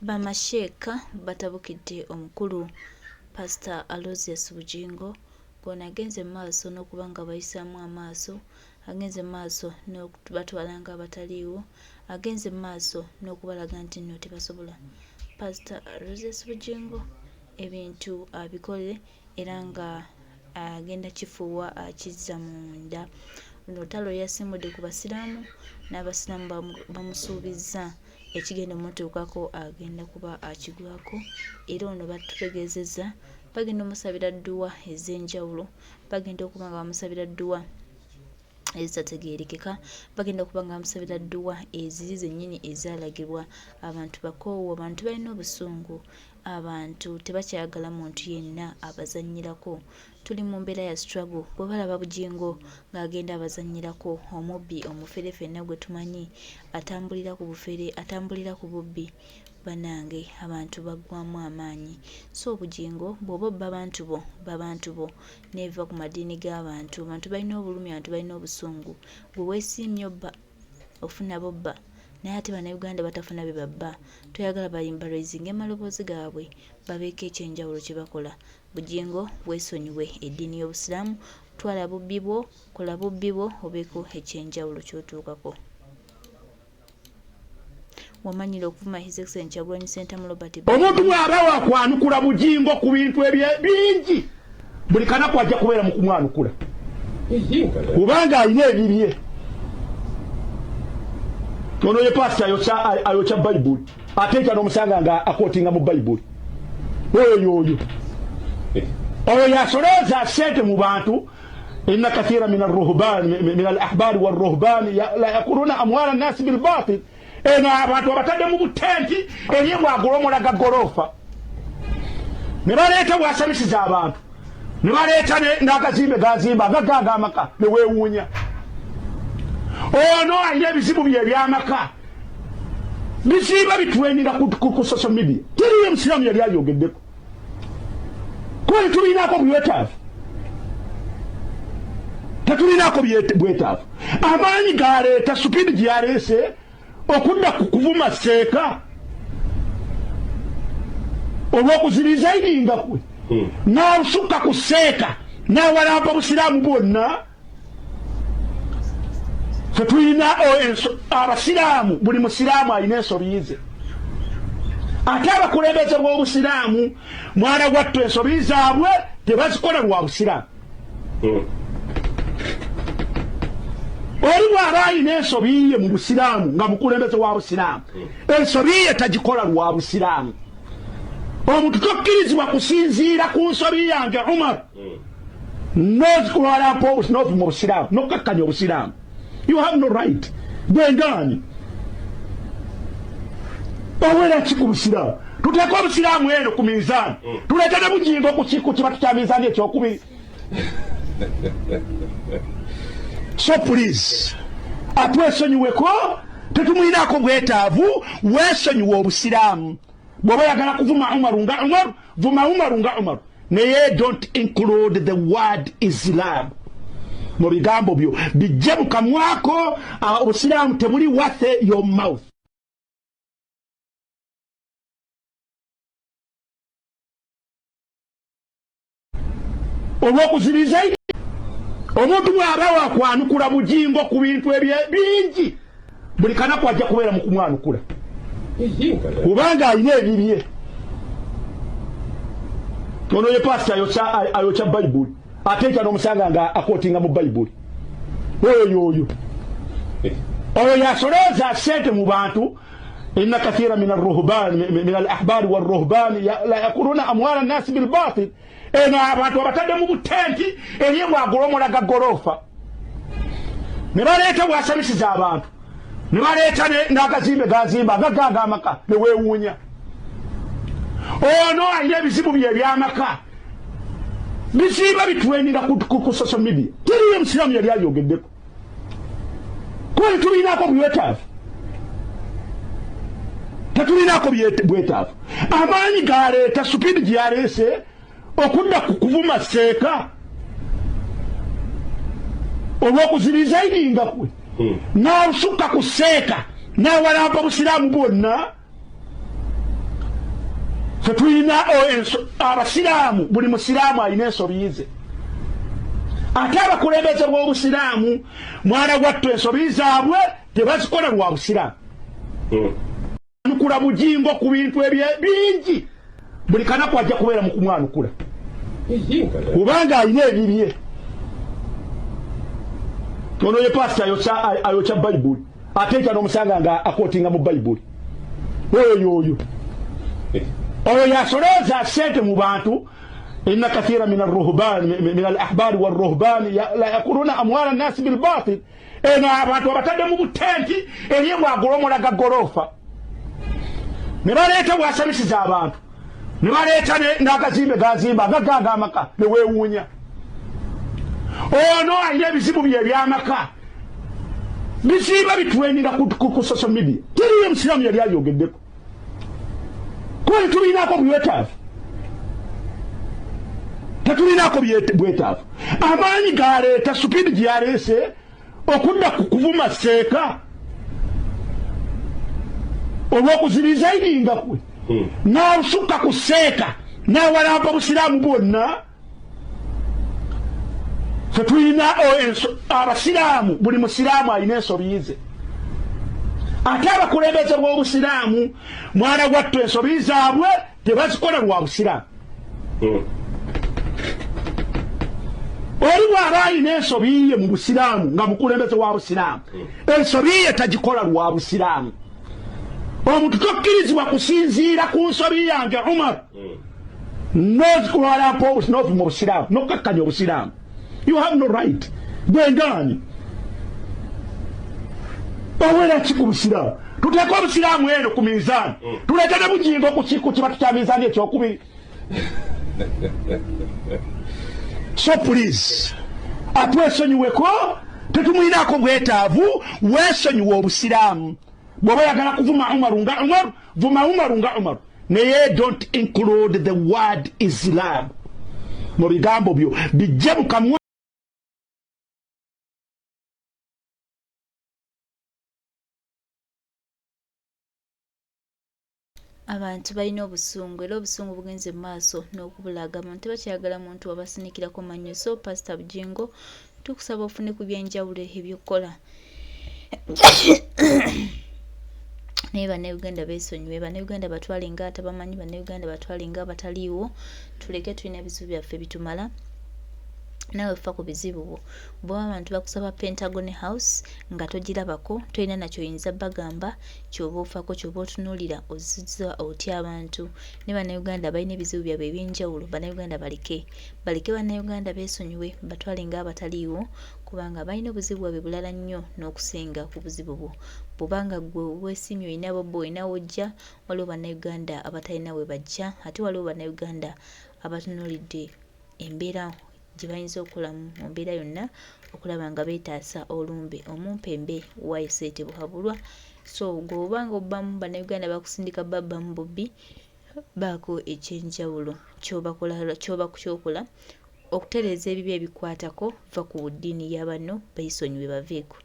Bamasheeka batabukidde omukulu Pastor Aloysius Bugingo gona agenze maaso n'okuba nga bayisaamu amaaso, agenze maaso n'okubatwala nga abataliiwo, agenze maaso n'okubalaga nti nno tebasobola. Pastor Aloysius Bugingo ebintu abikole era nga agenda kifuuwa akizza munda. Luno lutalo yasimudde ku basiraamu n'abasiraamu bamusuubizza ekigenda mutuukako agenda kuba akigwako, era ono batutegeezezza bagenda omusabira dduwa ez'enjawulo, bagenda okuba nga bamusabira dduwa ezitategeerekeka, bagenda okuba nga bamusabira dduwa eziri zennyini ezaalagibwa. Abantu bakoowu, abantu balina obusungu, abantu tebakyayagala muntu yenna abazannyirako. Tuli mu mbeera ya struggle. Bwe balaba Bugingo ng'agenda abazannyirako, omubbi omufere ffenna gwe tumanyi atambulira ku bufere, atambulira ku bubbi, banange abantu baggwamu amaanyi. So Bugingo bw'oba obba abantu bo neeva ku madiini g'abantu, abantu balina obulumi, abantu balina obusungu, gwe weesiimye obba ofuna bobba, naye ate bannayuganda batafuna be babba. Toyagala balwaizinga amaloboozi gaabwe babeeko ekyenjawulo kye bakola. Bugingo weesonyiwe eddiini y'Obusiraamu, twala bubbi bwo, kola bubbi bwo, obeeko ekyenjawulo ky'otuukako. Wamanyira okuvuma His Excellency Kyagulanyi Ssentamu Robert omuntu bw'aba wakwanukula Bugingo ku bintu bingi, buli kanaku ajja kubeera mu kumwanukula kubanga alina ebibye. Ono ye pasita ayokya Bayibuli ate ekya n'omusanga nga akootinga mu Bayibuli. Oyo yasolooza ssente mu bantu. Inna kathira min al-ahbari wal-ruhbani yakuluna amwala nnasi bilbatil. Eno abantu abatadde mu butenti eri bwagolomola ga golofa, ne baleeta bwasabisiza abantu, ne baleeta n'akazimbe gazimba agagaaga amaka ne weewuunya. Ono alina ebizibu bye ebyamaka bisiiba bitweninga ku social media. Teriyo musiraamu yali ayogeddeko kuba tetulinaako bwetaavu, tetulinaako bwetaavu. Amaanyi galeeta supidi gye yaleese okudda ku kuvuma Seeka olw'okuziriza iringa kwe, n'alusukka ku Seeka n'awalampa Obusiraamu bwonna. Tetulina abasiraamu, buli musiraamu alina ensobi ze, ate abakulembeze b'Obusiraamu mwana wattu ensobi zaabwe tebazikola lwa Busiraamu. Oli bw'aba alina ensobi ye mu Busiraamu nga mukulembeze wa Busiraamu, ensobi ye tagikola lwa Busiraamu. Omuntu tokkirizibwa kusinziira ku nsobi yange Umar n'ozikulwalampa n'ovuma Obusiraamu n'okkakkanya Obusiraamu. You have no right. Bwengani owera ki ku Busiraamu? Tuteeka Obusiraamu eno ku minzaani, tuleete ne Bugingo ku kiba tukya minzaani ekyokubiri. So please, atwesonyiweko, tetumwinaako bwetaavu, weesonyiwe Obusiraamu. Bw'oba oyagala kuvuma Umaru nga Umaru, vuma Umaru nga Umaru, naye don't include the word Islam mu bigambo byo, bijje mu kamwako. Obusiraamu tebuli worth your mouth. Olw'okuziriza omuntu bw'aba wakwanukula Bugingo ku bintu bingi, buli kanaku ajja kubeera mu kumwanukula kubanga alina ebibye. Ono ye pasita ayokya Bayibuli ate ekya n'omusanga nga akootinga mu Bayibuli. Oyo yasolooza ssente mu bantu. Inna kathira min al-ahbari wal-ruhbani yakuluna amwala nnasi bilbatil. Eno abantu abatadde mu butenti eri bwagolomola ga golofa, ne baleeta bwasabisiza abantu, ne baleeta n'akazimbe gazimba agagaaga amaka ne weewuunya. Ono alina ebizibu bye ebyamaka bisiiba bitweninga ku social media. Teriyo musiraamu yali ayogeddeko kuba tetulinaako bwetaavu, tetulinaako bwetaavu. Amaanyi galeeta supidi gye yaleese okudda ku kuvuma Seeka olw'okuziriza iringa kwe, n'alusukka ku Seeka n'awalampa Obusiraamu bwonna. tetulina abasiraamu buli musiraamu alina ensobi ze ate abakulembeze b'obusiraamu mwana gwattu ensobi zaabwe tebazikola lwa busiraamu nukula bujingo ku bintu bingi buli kanaku ajja kubeera mu kumwanukula kubanga alina ebibye ono ye pasita ayokya bayibuli ate ekya n'omusanga nga akootinga mu bayibuli oyo yasolooza sente mu bantu inna kathira min al-ahbari wal-ruhbani yakuluna amwala nnasi bilbatil eno abantu abatadde mu butenti eri bwagolomolaga gorofa ne baleeta bwasamisiza abantu ne baleeta n'akazimbe gazimba agagaga amaka ne weewuunya ono alina ebizibu bye ebyamaka bisiiba bitweninga ku social media teriyo musiraamu yali ayogeddeko kuba tetulinako bwetaavu tetulinako bwetaavu amaanyi galeeta supidi gyaleese okudda ku kuvuma seeka olw'okuziriza ininga kwe n'alusukka ku seeka n'awalampa busiraamu bwonna tetulina abasiraamu buli musiraamu alina ensobi ze ate abakulembeze b'obusiraamu mwana gwattu ensobi zaabwe tebazikola lwa busiraamu oli bw'aba alina ensobi ye mu busiraamu nga mukulembeze wa busiraamu ensobi ye tagikola lwa busiraamu omuntu tokkirizibwa kusinziira ku nsobi yange Umar n'ozikulwalampa n'ovuma obusiraamu n'okkakkanya obusiraamu. You have no right. Bwendani owera ki ku busiraamu tuteeka obusiraamu eno ku minzaani tuleete ne bujingo ku kibatu kya minzaani ekyokubiri. So please atwesonyiweko tetumwinaako bwetaavu weesonyiwe obusiraamu bw'oba oyagala kuvuma Umaru nga Umaru vuma Umaru nga Umaru naye don't include the word Islam mu bigambo byo bijje mu kamwa. Abantu balina obusungu era obusungu bugenze mu maaso n'okubulaga abantu tebakyagala muntu wabasinikirako mannyo. So Pastor Bujingo tukusaba ofune ku byenjawulo ebyokola naye bannayuganda beesonyiwe, bannayuganda batwale nga atabamanyi, bannayuganda batwale nga abataliiwo, tuleke tulina ebizibu byaffe bitumala. Nawe fa ku bizibu bwo bw'aba abantu bakusaba Pentagon House nga togirabako tolina nakyo oyinza bagamba ky'oba ofaako ky'oba otunuulira ozizza otya abantu. Ne bannayuganda balina ebizibu byabwe eby'enjawulo, bannayuganda baleke bannayuganda beesonyiwe batwale nga abataliiwo kubanga balina obuzibu bwabwe bulala nnyo n'okusinga ku buzibu bwo. Bw'obanga gwe weesimye olina bobbo olina wojja, waliwo bannayuganda abatalina we bajja ate waliwo bannayuganda abatunuulidde embeera gye bayinza okukola mu mbeera yonna okulaba nga beetaasa olumbe omumpembe waayise tebuhabulwa. So gw'obanga obbamu bannayuganda bakusindika babbamu bubbi baako ekyenjawulo ky'okola okutereeza ebibi ebikwatako va ku ddiini y'abanno beesonyiwe baveeko.